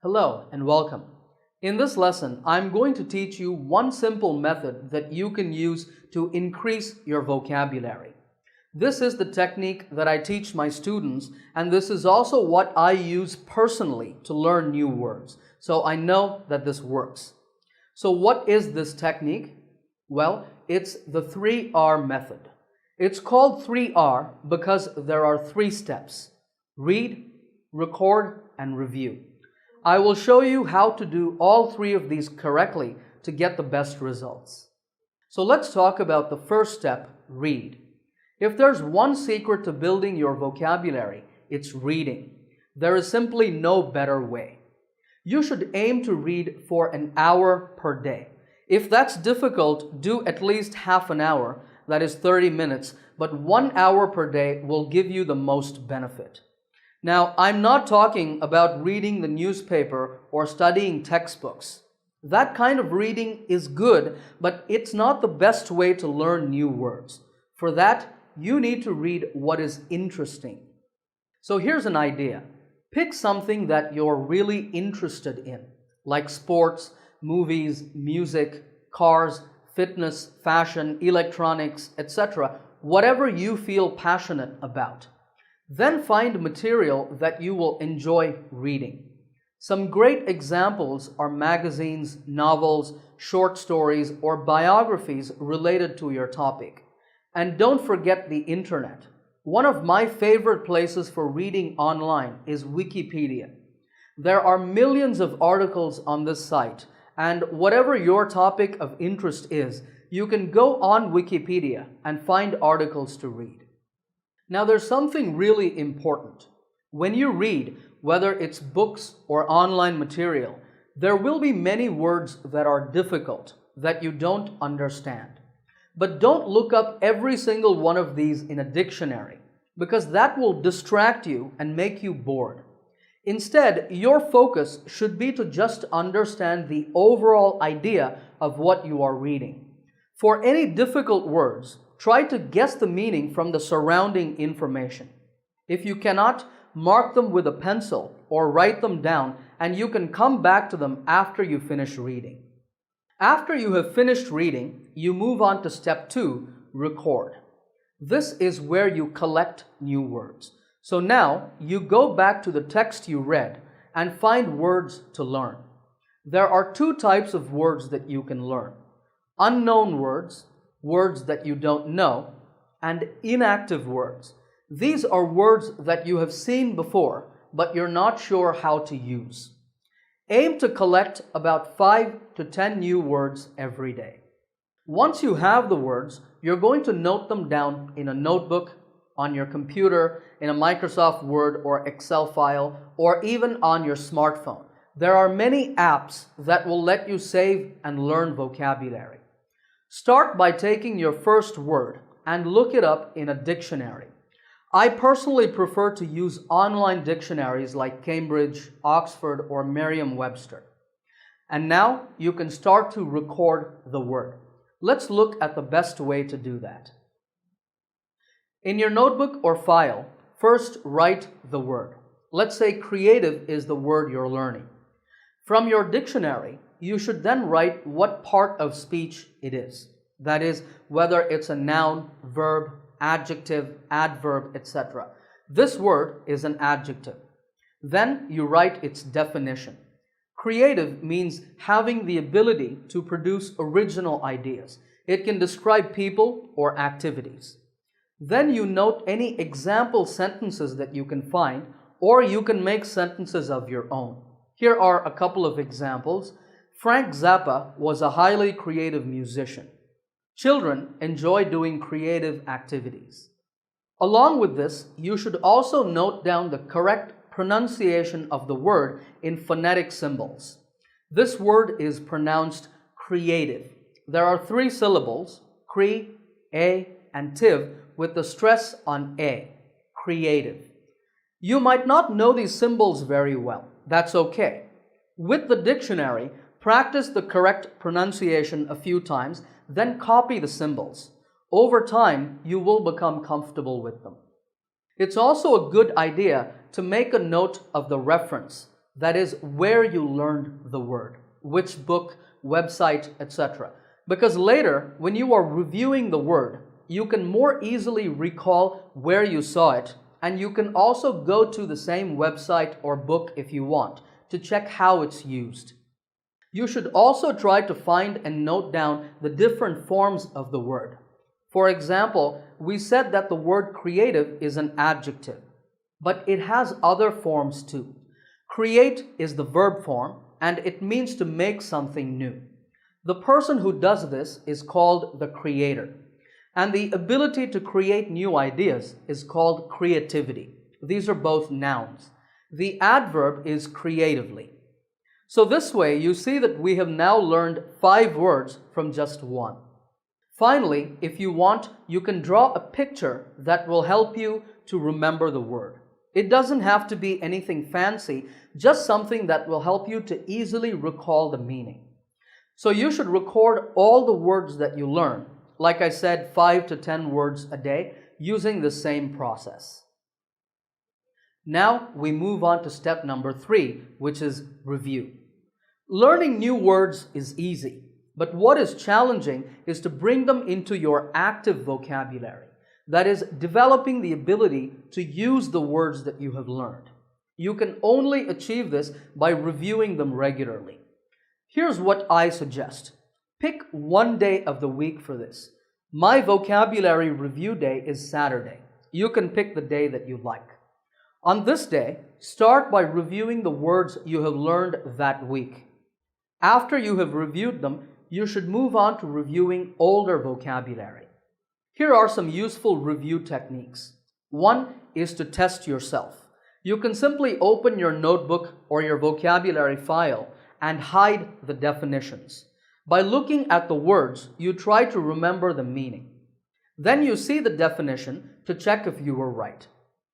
Hello and welcome. In this lesson, I'm going to teach you one simple method that you can use to increase your vocabulary. This is the technique that I teach my students, and this is also what I use personally to learn new words. So I know that this works. So what is this technique? Well, it's the 3R method. It's called 3R because there are 3 steps: read, record, and review. I will show you how to do all 3 of these correctly to get the best results. So let's talk about the first step, read. If there's one secret to building your vocabulary, it's reading. There is simply no better way. You should aim to read for an hour per day. If that's difficult, do at least half an hour, that is 30 minutes, but 1 hour per day will give you the most benefit. Now, I'm not talking about reading the newspaper or studying textbooks. That kind of reading is good, but it's not the best way to learn new words. For that, you need to read what is interesting. So here's an idea. Pick something that you're really interested in, like sports, movies, music, cars, fitness, fashion, electronics, etc., whatever you feel passionate about. Then find material that you will enjoy reading. Some great examples are magazines, novels, short stories, or biographies related to your topic. And don't forget the internet. One of my favorite places for reading online is Wikipedia. There are millions of articles on this site, and whatever your topic of interest is, you can go on Wikipedia and find articles to read. Now, there's something really important. When you read, whether it's books or online material, there will be many words that are difficult, that you don't understand. But don't look up every single one of these in a dictionary, because that will distract you and make you bored. Instead, your focus should be to just understand the overall idea of what you are reading. For any difficult words, try to guess the meaning from the surrounding information. If you cannot, mark them with a pencil or write them down, and you can come back to them after you finish reading. After you have finished reading, you move on to step 2, record. This is where you collect new words. So now you go back to the text you read and find words to learn. There are 2 types of words that you can learn: unknown words, words that you don't know, and inactive words. These are words that you have seen before, but you're not sure how to use. Aim to collect about 5 to 10 new words every day. Once you have the words, you're going to note them down in a notebook, on your computer, in a Microsoft Word or Excel file, or even on your smartphone. There are many apps that will let you save and learn vocabulary. Start by taking your first word and look it up in a dictionary. I personally prefer to use online dictionaries like Cambridge, Oxford, or Merriam-Webster. And now you can start to record the word. Let's look at the best way to do that. In your notebook or file, first write the word. Let's say creative is the word you're learning. From your dictionary, you should then write what part of speech it is. That is, whether it's a noun, verb, adjective, adverb, etc. This word is an adjective. Then you write its definition. Creative means having the ability to produce original ideas. It can describe people or activities. Then you note any example sentences that you can find, or you can make sentences of your own. Here are a couple of examples. Frank Zappa was a highly creative musician. Children enjoy doing creative activities. Along with this, you should also note down the correct pronunciation of the word in phonetic symbols. This word is pronounced creative. There are 3 syllables, cre, a, and tiv, with the stress on a, creative. You might not know these symbols very well. That's okay. With the dictionary, practice the correct pronunciation a few times, then copy the symbols. Over time, you will become comfortable with them. It's also a good idea to make a note of the reference. That is where you learned the word, which book, website, etc. Because later, when you are reviewing the word, you can more easily recall where you saw it, and you can also go to the same website or book if you want to check how it's used. You should also try to find and note down the different forms of the word. For example, we said that the word creative is an adjective, but it has other forms too. Create is the verb form, and it means to make something new. The person who does this is called the creator. And the ability to create new ideas is called creativity. These are both nouns. The adverb is creatively. So this way, you see that we have now learned 5 words from just one. Finally, if you want, you can draw a picture that will help you to remember the word. It doesn't have to be anything fancy, just something that will help you to easily recall the meaning. So you should record all the words that you learn, like I said, 5 to 10 words a day, using the same process. Now we move on to step number 3, which is review. Learning new words is easy, but what is challenging is to bring them into your active vocabulary. That is, developing the ability to use the words that you have learned. You can only achieve this by reviewing them regularly. Here's what I suggest. Pick one day of the week for this. My vocabulary review day is Saturday. You can pick the day that you like. On this day, start by reviewing the words you have learned that week. After you have reviewed them, you should move on to reviewing older vocabulary. Here are some useful review techniques. One is to test yourself. You can simply open your notebook or your vocabulary file and hide the definitions. By looking at the words, you try to remember the meaning. Then you see the definition to check if you were right.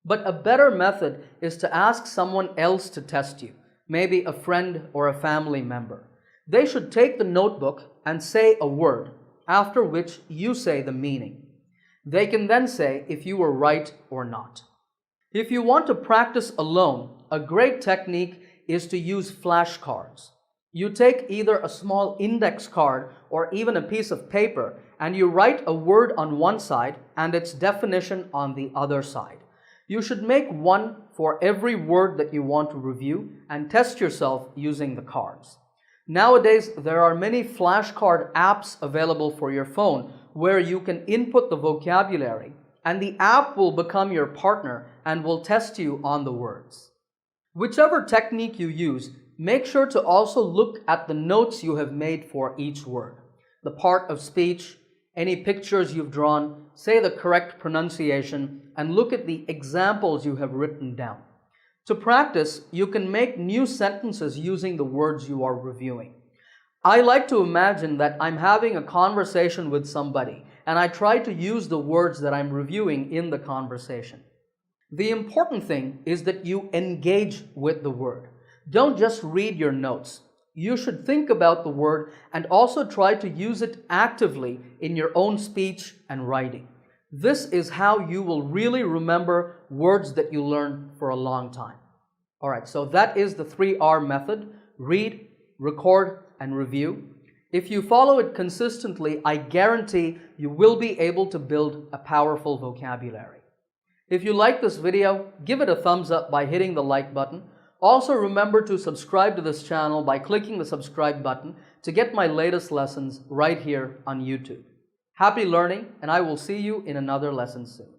But a better method is to ask someone else to test you, maybe a friend or a family member. They should take the notebook and say a word, after which you say the meaning. They can then say if you were right or not. If you want to practice alone, a great technique is to use flashcards. You take either a small index card or even a piece of paper and you write a word on one side and its definition on the other side. You should make one for every word that you want to review and test yourself using the cards. Nowadays, there are many flashcard apps available for your phone where you can input the vocabulary and the app will become your partner and will test you on the words. Whichever technique you use, make sure to also look at the notes you have made for each word, the part of speech, any pictures you've drawn, say the correct pronunciation, and look at the examples you have written down. To practice, you can make new sentences using the words you are reviewing. I like to imagine that I'm having a conversation with somebody, and I try to use the words that I'm reviewing in the conversation. The important thing is that you engage with the word. Don't just read your notes. You should think about the word and also try to use it actively in your own speech and writing. This is how you will really remember words that you learn for a long time. All right, so that is the 3R method: read, record, and review. If you follow it consistently, I guarantee you will be able to build a powerful vocabulary. If you like this video, give it a thumbs up by hitting the like button. Also remember to subscribe to this channel by clicking the subscribe button to get my latest lessons right here on YouTube. Happy learning, and I will see you in another lesson soon.